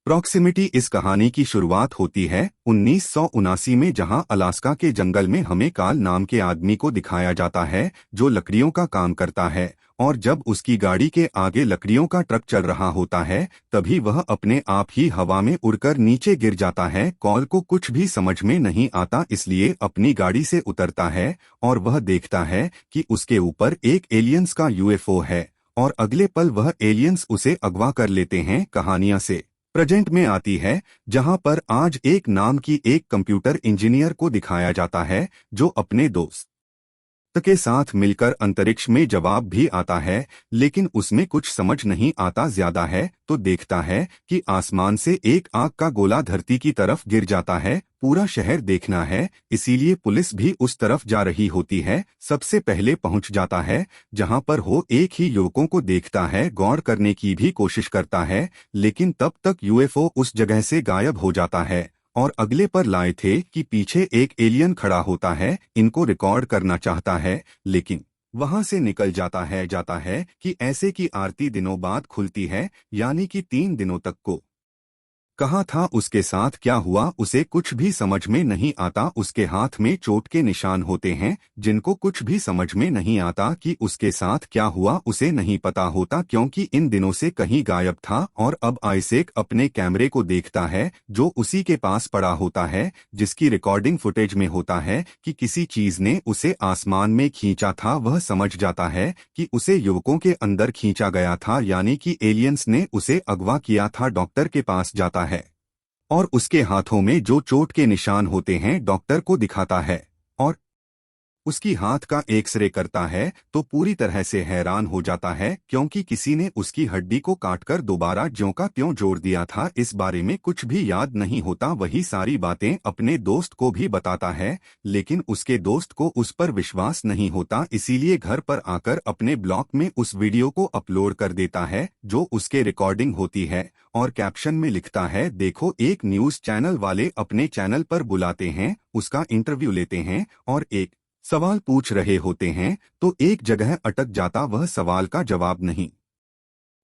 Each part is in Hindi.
प्रॉक्सिमिटी इस कहानी की शुरुआत होती है 1979 में, जहां अलास्का के जंगल में हमें कार्ल नाम के आदमी को दिखाया जाता है जो लकड़ियों का काम करता है। और जब उसकी गाड़ी के आगे लकड़ियों का ट्रक चल रहा होता है तभी वह अपने आप ही हवा में उड़कर नीचे गिर जाता है। कॉल को कुछ भी समझ में नहीं आता, इसलिए अपनी गाड़ी से उतरता है और वह देखता है कि उसके ऊपर एक एलियंस का यूएफओ है और अगले पल वह एलियंस उसे अगवा कर लेते हैं। कहानियां से प्रेजेंट में आती है, जहां पर आज एक नाम की एक कंप्यूटर इंजीनियर को दिखाया जाता है जो अपने दोस्त के साथ मिलकर अंतरिक्ष में जवाब भी आता है, लेकिन उसमें कुछ समझ नहीं आता। ज्यादा है तो देखता है कि आसमान से एक आग का गोला धरती की तरफ गिर जाता है। पूरा शहर देखना है, इसीलिए पुलिस भी उस तरफ जा रही होती है। सबसे पहले पहुंच जाता है, जहां पर वो एक ही युवकों को देखता है। गौर करने की भी कोशिश करता है, लेकिन तब तक यूएफओ उस जगह से गायब हो जाता है और अगले पर लाए थे कि पीछे एक एलियन खड़ा होता है, इनको रिकॉर्ड करना चाहता है, लेकिन वहां से निकल जाता है कि ऐसे की आरती दिनों बाद खुलती है, यानी कि 3 दिनों तक को कहाँ था, उसके साथ क्या हुआ, उसे कुछ भी समझ में नहीं आता। उसके हाथ में चोट के निशान होते हैं जिनको कुछ भी समझ में नहीं आता कि उसके साथ क्या हुआ। उसे नहीं पता होता क्योंकि इन दिनों से कहीं गायब था। और अब आइसेक अपने कैमरे को देखता है जो उसी के पास पड़ा होता है, जिसकी रिकॉर्डिंग फुटेज में होता है कि किसी चीज ने उसे आसमान में खींचा था। वह समझ जाता है कि उसे युवकों के अंदर खींचा गया था, यानी कि एलियंस ने उसे अगवा किया था। डॉक्टर के पास जाता है और उसके हाथों में जो चोट के निशान होते हैं डॉक्टर को दिखाता है और उसकी हाथ का एक्सरे करता है तो पूरी तरह से हैरान हो जाता है क्योंकि किसी ने उसकी हड्डी को काटकर दोबारा ज्यों का त्यों जोड़ दिया था। इस बारे में कुछ भी याद नहीं होता। वही सारी बातें अपने दोस्त को भी बताता है, लेकिन उसके दोस्त को उस पर विश्वास नहीं होता, इसीलिए घर पर आकर अपने ब्लॉग में उस वीडियो को अपलोड कर देता है जो उसके रिकॉर्डिंग होती है और कैप्शन में लिखता है, देखो एक न्यूज चैनल वाले अपने चैनल पर बुलाते हैं, उसका इंटरव्यू लेते हैं और एक सवाल पूछ रहे होते हैं तो एक जगह अटक जाता, वह सवाल का जवाब नहीं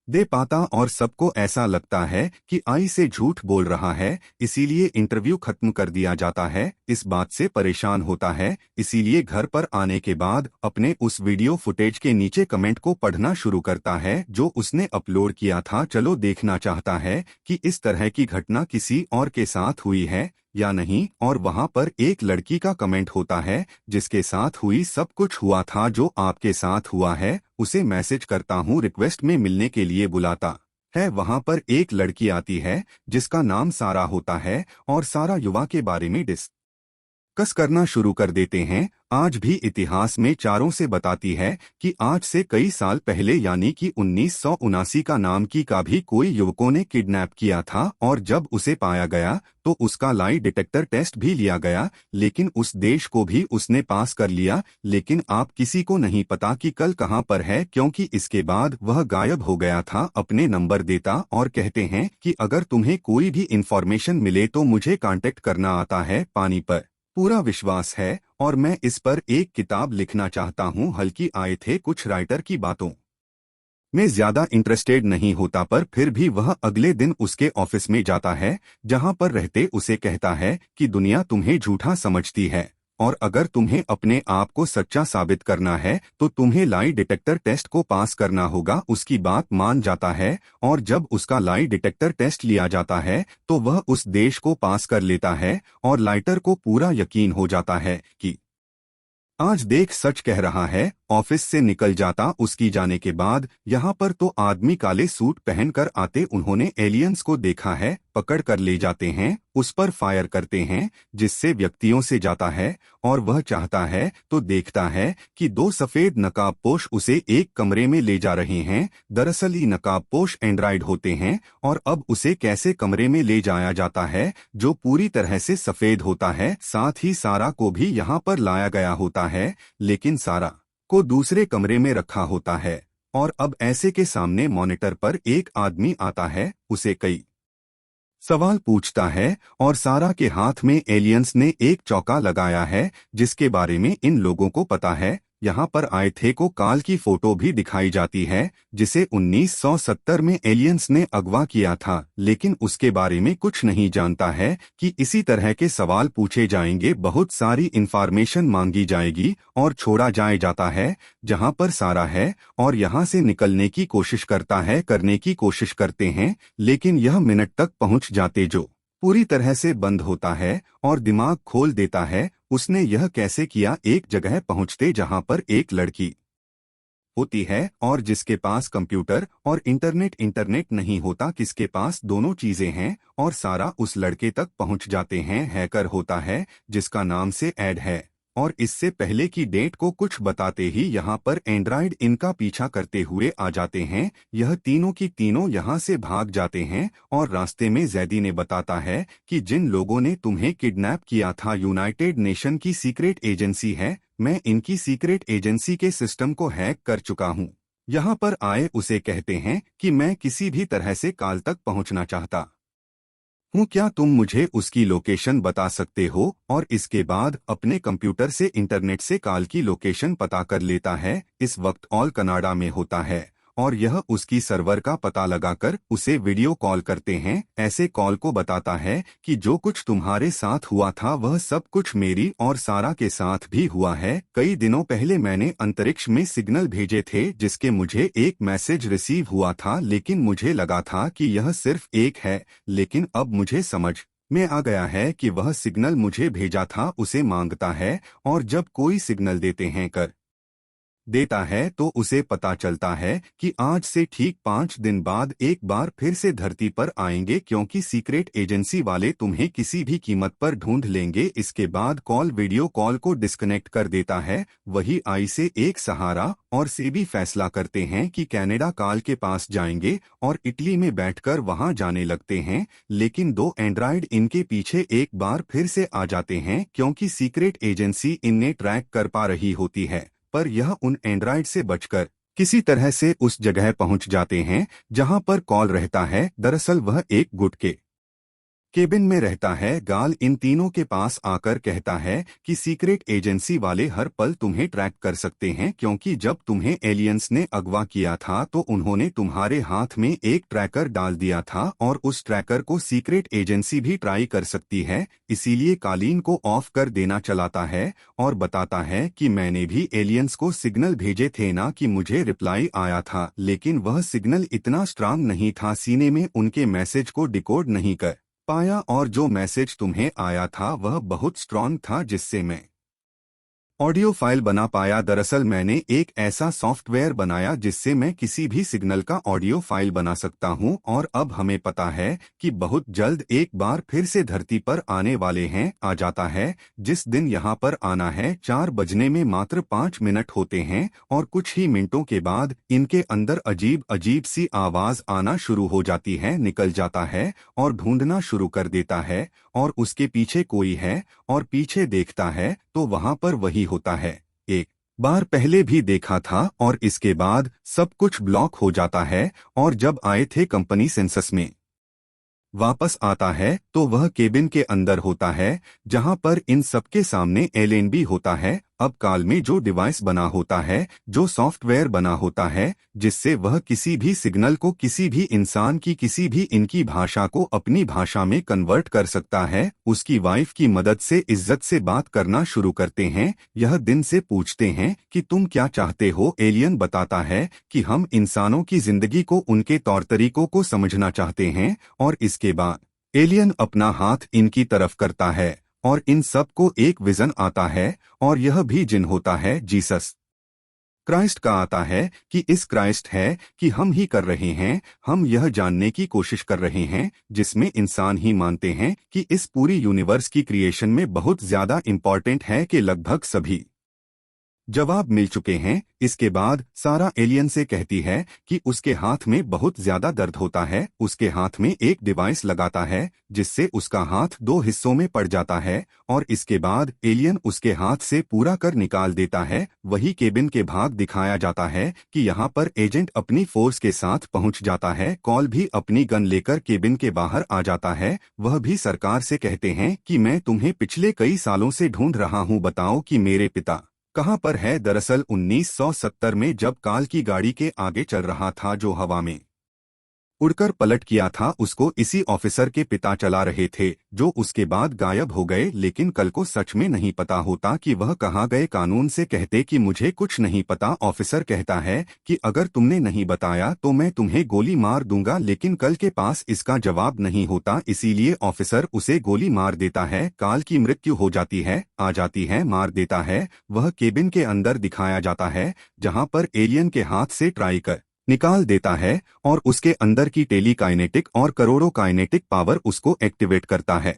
दे पाता और सबको ऐसा लगता है कि आई से झूठ बोल रहा है, इसीलिए इंटरव्यू खत्म कर दिया जाता है। इस बात से परेशान होता है, इसीलिए घर पर आने के बाद अपने उस वीडियो फुटेज के नीचे कमेंट को पढ़ना शुरू करता है जो उसने अपलोड किया था। चलो देखना चाहता है कि इस तरह की घटना किसी और के साथ हुई है या नहीं। और वहां पर एक लड़की का कमेंट होता है, जिसके साथ हुई सब कुछ हुआ था जो आपके साथ हुआ है। उसे मैसेज करता हूँ, रिक्वेस्ट में मिलने के लिए बुलाता है। वहां पर एक लड़की आती है जिसका नाम सारा होता है और सारा युवा के बारे में कस करना शुरू कर देते हैं। आज भी इतिहास में चारों से बताती है कि आज से कई साल पहले यानी कि 1979 का नाम की का भी कोई युवकों ने किडनैप किया था और जब उसे पाया गया तो उसका लाई डिटेक्टर टेस्ट भी लिया गया, लेकिन उस देश को भी उसने पास कर लिया। लेकिन आप किसी को नहीं पता कि कल कहाँ पर है, क्योंकि इसके बाद वह गायब हो गया था। अपने नंबर देता और कहते हैं कि अगर तुम्हें कोई भी इंफॉर्मेशन मिले तो मुझे कांटेक्ट करना आता है। पानी पर पूरा विश्वास है और मैं इस पर एक किताब लिखना चाहता हूँ। हल्की आए थे कुछ राइटर की बातों में ज्यादा इंटरेस्टेड नहीं होता, पर फिर भी वह अगले दिन उसके ऑफिस में जाता है जहां पर रहते उसे कहता है कि दुनिया तुम्हें झूठा समझती है और अगर तुम्हें अपने आप को सच्चा साबित करना है तो तुम्हें लाई डिटेक्टर टेस्ट को पास करना होगा। उसकी बात मान जाता है और जब उसका लाई डिटेक्टर टेस्ट लिया जाता है तो वह उस देश को पास कर लेता है और लाइटर को पूरा यकीन हो जाता है कि आज देख सच कह रहा है। ऑफिस से निकल जाता उसकी जाने के बाद यहाँ पर तो आदमी काले सूट पहनकर आते, उन्होंने एलियंस को देखा है, पकड़ कर ले जाते हैं, उस पर फायर करते हैं जिससे व्यक्तियों से जाता है और वह चाहता है तो देखता है कि 2 सफेद नकाबपोश उसे एक कमरे में ले जा रहे हैं। दरअसल ये नकाबपोश एंड्रॉइड होते हैं और अब उसे कैसे कमरे में ले जाया जाता है जो पूरी तरह से सफेद होता है। साथ ही सारा को भी यहाँ पर लाया गया होता है, लेकिन सारा को दूसरे कमरे में रखा होता है और अब ऐसे के सामने मॉनिटर पर एक आदमी आता है, उसे कई सवाल पूछता है और सारा के हाथ में एलियंस ने एक चौका लगाया है जिसके बारे में इन लोगों को पता है। यहाँ पर आए थे को काल की फोटो भी दिखाई जाती है, जिसे 1970 में एलियंस ने अगवा किया था, लेकिन उसके बारे में कुछ नहीं जानता है कि इसी तरह के सवाल पूछे जाएंगे, बहुत सारी इंफॉर्मेशन मांगी जाएगी और छोड़ा जाता है जहाँ पर सारा है और यहाँ से निकलने की कोशिश करने की कोशिश करते हैं, लेकिन यह मिनट तक पहुँच जाते जो पूरी तरह से बंद होता है और दिमाग खोल देता है। उसने यह कैसे किया? एक जगह पहुंचते जहां पर एक लड़की होती है और जिसके पास कंप्यूटर और इंटरनेट नहीं होता, किसके पास दोनों चीजें हैं, और सारा उस लड़के तक पहुंच जाते हैं। हैकर होता है जिसका नाम से ऐड है और इससे पहले की डेट को कुछ बताते ही यहाँ पर एंड्रॉइड इनका पीछा करते हुए आ जाते हैं। यह तीनों की तीनों यहाँ से भाग जाते हैं और रास्ते में जैदी ने बताता है कि जिन लोगों ने तुम्हें किडनैप किया था यूनाइटेड नेशन की सीक्रेट एजेंसी है, मैं इनकी सीक्रेट एजेंसी के सिस्टम को हैक कर चुका हूँ। यहाँ पर आए उसे कहते हैं कि मैं किसी भी तरह से काल तक पहुँचना चाहता हूँ, क्या तुम मुझे उसकी लोकेशन बता सकते हो? और इसके बाद अपने कंप्यूटर से इंटरनेट से काल की लोकेशन पता कर लेता है। इस वक्त ऑल कनाडा में होता है और यह उसकी सर्वर का पता लगाकर उसे वीडियो कॉल करते हैं। ऐसे कॉल को बताता है कि जो कुछ तुम्हारे साथ हुआ था वह सब कुछ मेरी और सारा के साथ भी हुआ है। कई दिनों पहले मैंने अंतरिक्ष में सिग्नल भेजे थे जिसके मुझे एक मैसेज रिसीव हुआ था, लेकिन मुझे लगा था कि यह सिर्फ एक है, लेकिन अब मुझे समझ में आ गया है कि वह सिग्नल मुझे भेजा था उसे मांगता है, और जब कोई सिग्नल देता है तो उसे पता चलता है कि आज से ठीक 5 दिन बाद एक बार फिर से धरती पर आएंगे, क्योंकि सीक्रेट एजेंसी वाले तुम्हें किसी भी कीमत पर ढूंढ लेंगे। इसके बाद कॉल वीडियो कॉल को डिस्कनेक्ट कर देता है। वही आई से एक सहारा और से भी फैसला करते हैं कि कनाडा काल के पास जाएंगे और इटली में बैठकर वहां जाने लगते हैं, लेकिन दो एंड्रॉइड इनके पीछे एक बार फिर से आ जाते हैं, क्योंकि सीक्रेट एजेंसी इन्हें ट्रैक कर पा रही होती है। पर यह उन एंड्रॉइड से बचकर किसी तरह से उस जगह पहुंच जाते हैं जहां पर कॉल रहता है। दरअसल वह एक गुट के केबिन में रहता है। गाल इन तीनों के पास आकर कहता है कि सीक्रेट एजेंसी वाले हर पल तुम्हें ट्रैक कर सकते हैं, क्योंकि जब तुम्हें एलियंस ने अगवा किया था तो उन्होंने तुम्हारे हाथ में एक ट्रैकर डाल दिया था और उस ट्रैकर को सीक्रेट एजेंसी भी ट्राई कर सकती है। इसीलिए कालीन को ऑफ कर देना चलाता है और बताता है कि मैंने भी एलियंस को सिग्नल भेजे थे ना, कि मुझे रिप्लाई आया था, लेकिन वह सिग्नल इतना स्ट्रांग नहीं था, सीने में उनके मैसेज को डिकोड नहीं कर पाया, और जो मैसेज तुम्हें आया था वह बहुत स्ट्रॉन्ग था जिससे मैं ऑडियो फाइल बना पाया। दरअसल मैंने एक ऐसा सॉफ्टवेयर बनाया जिससे मैं किसी भी सिग्नल का ऑडियो फाइल बना सकता हूं, और अब हमें पता है कि बहुत जल्द एक बार फिर से धरती पर आने वाले हैं। आ जाता है जिस दिन यहां पर आना है 4 बजने में मात्र 5 मिनट होते हैं और कुछ ही मिनटों के बाद इनके अंदर अजीब अजीब सी आवाज आना शुरू हो जाती है। निकल जाता है और ढूंढना शुरू कर देता है और उसके पीछे कोई है और पीछे देखता है तो वहां पर वही होता है, एक बार पहले भी देखा था, और इसके बाद सब कुछ ब्लॉक हो जाता है। और जब आए थे कंपनी सेंसस में वापस आता है तो वह केबिन के अंदर होता है जहां पर इन सबके सामने एलेन भी होता है। अब काल में जो डिवाइस बना होता है, जो सॉफ्टवेयर बना होता है, जिससे वह किसी भी सिग्नल को किसी भी इंसान की किसी भी इनकी भाषा को अपनी भाषा में कन्वर्ट कर सकता है, उसकी वाइफ की मदद से इज्जत से बात करना शुरू करते हैं। यह दिन से पूछते हैं कि तुम क्या चाहते हो? एलियन बताता है कि हम इंसानों की जिंदगी को, उनके तौर तरीकों को समझना चाहते हैं, और इसके बाद एलियन अपना हाथ इनकी तरफ करता है और इन सब को एक विजन आता है, और यह भी जिन होता है जीसस क्राइस्ट का आता है कि इस क्राइस्ट है कि हम ही कर रहे हैं। हम यह जानने की कोशिश कर रहे हैं जिसमें इंसान ही मानते हैं कि इस पूरी यूनिवर्स की क्रिएशन में बहुत ज्यादा इम्पॉर्टेंट है, कि लगभग सभी जवाब मिल चुके हैं। इसके बाद सारा एलियन से कहती है कि उसके हाथ में बहुत ज्यादा दर्द होता है। उसके हाथ में एक डिवाइस लगाता है जिससे उसका हाथ 2 हिस्सों में पड़ जाता है, और इसके बाद एलियन उसके हाथ से पूरा कर निकाल देता है। वही केबिन के भाग दिखाया जाता है कि यहाँ पर एजेंट अपनी फोर्स के साथ पहुँच जाता है। कॉल भी अपनी गन लेकर केबिन के बाहर आ जाता है। वह भी सरकार से कहते हैं कि मैं तुम्हें पिछले कई सालों से ढूंढ रहा हूँ, बताओ कि मेरे पिता कहाँ पर है? दरअसल 1970 में जब काल की गाड़ी के आगे चल रहा था, जो हवा में उड़कर पलट किया था, उसको इसी ऑफिसर के पिता चला रहे थे, जो उसके बाद गायब हो गए। लेकिन कल को सच में नहीं पता होता कि वह कहाँ गए। कानून से कहते कि मुझे कुछ नहीं पता। ऑफिसर कहता है कि अगर तुमने नहीं बताया तो मैं तुम्हें गोली मार दूंगा, लेकिन कल के पास इसका जवाब नहीं होता, इसीलिए ऑफिसर उसे गोली मार देता है। काल की मृत्यु हो जाती है, आ जाती है, मार देता है। वह केबिन के अंदर दिखाया जाता है, जहाँ पर एलियन के हाथ से ट्राई कर निकाल देता है और उसके अंदर की टेलीकाइनेटिक और करोड़ों काइनेटिक पावर उसको एक्टिवेट करता है।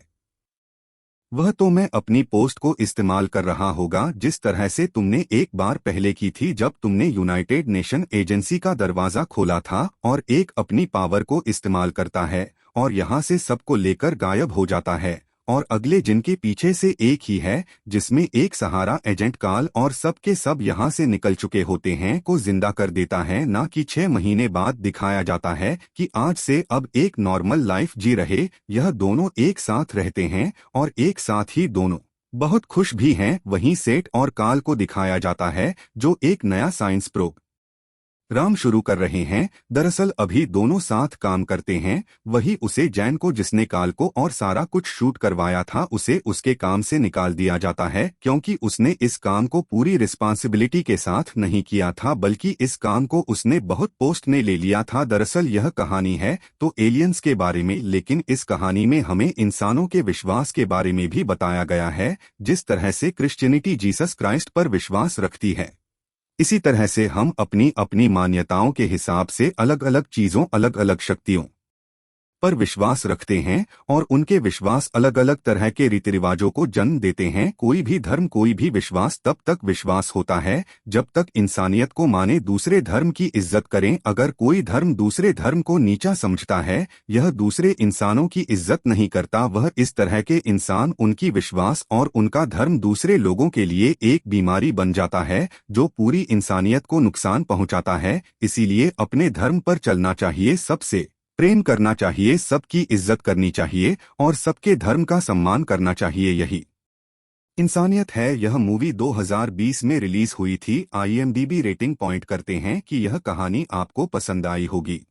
वह तो मैं अपनी पोस्ट को इस्तेमाल कर रहा होगा, जिस तरह से तुमने एक बार पहले की थी जब तुमने यूनाइटेड नेशन एजेंसी का दरवाजा खोला था, और एक अपनी पावर को इस्तेमाल करता है और यहाँ से सबको लेकर गायब हो जाता है। और अगले जिनके पीछे से एक ही है, जिसमें एक सहारा एजेंट काल और सब के सब यहाँ से निकल चुके होते हैं, को जिंदा कर देता है। ना कि 6 महीने बाद दिखाया जाता है कि आज से अब एक नॉर्मल लाइफ जी रहे। यह दोनों एक साथ रहते हैं और एक साथ ही दोनों बहुत खुश भी हैं। वहीं सेठ और काल को दिखाया जाता है, जो एक नया साइंस प्रोग्राम शुरू कर रहे हैं। दरअसल अभी दोनों साथ काम करते हैं। वही उसे जैन को, जिसने काल को और सारा कुछ शूट करवाया था, उसे उसके काम से निकाल दिया जाता है, क्योंकि उसने इस काम को पूरी रिस्पांसिबिलिटी के साथ नहीं किया था, बल्कि इस काम को उसने बहुत पोस्ट ने ले लिया था। दरअसल यह कहानी है तो एलियंस के बारे में, लेकिन इस कहानी में हमें इंसानों के विश्वास के बारे में भी बताया गया है। जिस तरह से क्रिश्चियनिटी जीसस क्राइस्ट पर विश्वास रखती है, इसी तरह से हम अपनी अपनी मान्यताओं के हिसाब से अलग अलग चीजों, अलग अलग शक्तियों पर विश्वास रखते हैं, और उनके विश्वास अलग अलग तरह के रीति रिवाजों को जन्म देते हैं। कोई भी धर्म, कोई भी विश्वास तब तक विश्वास होता है जब तक इंसानियत को माने, दूसरे धर्म की इज्जत करें। अगर कोई धर्म दूसरे धर्म को नीचा समझता है, यह दूसरे इंसानों की इज्जत नहीं करता, वह इस तरह के इंसान, उनकी विश्वास और उनका धर्म दूसरे लोगों के लिए एक बीमारी बन जाता है, जो पूरी इंसानियत को नुकसान पहुंचाता है। इसीलिए अपने धर्म पर चलना चाहिए, सबसे प्रेम करना चाहिए, सबकी इज्जत करनी चाहिए और सबके धर्म का सम्मान करना चाहिए। यही इंसानियत है। यह मूवी 2020 में रिलीज हुई थी। IMDb रेटिंग पॉइंट करते हैं कि यह कहानी आपको पसंद आई होगी।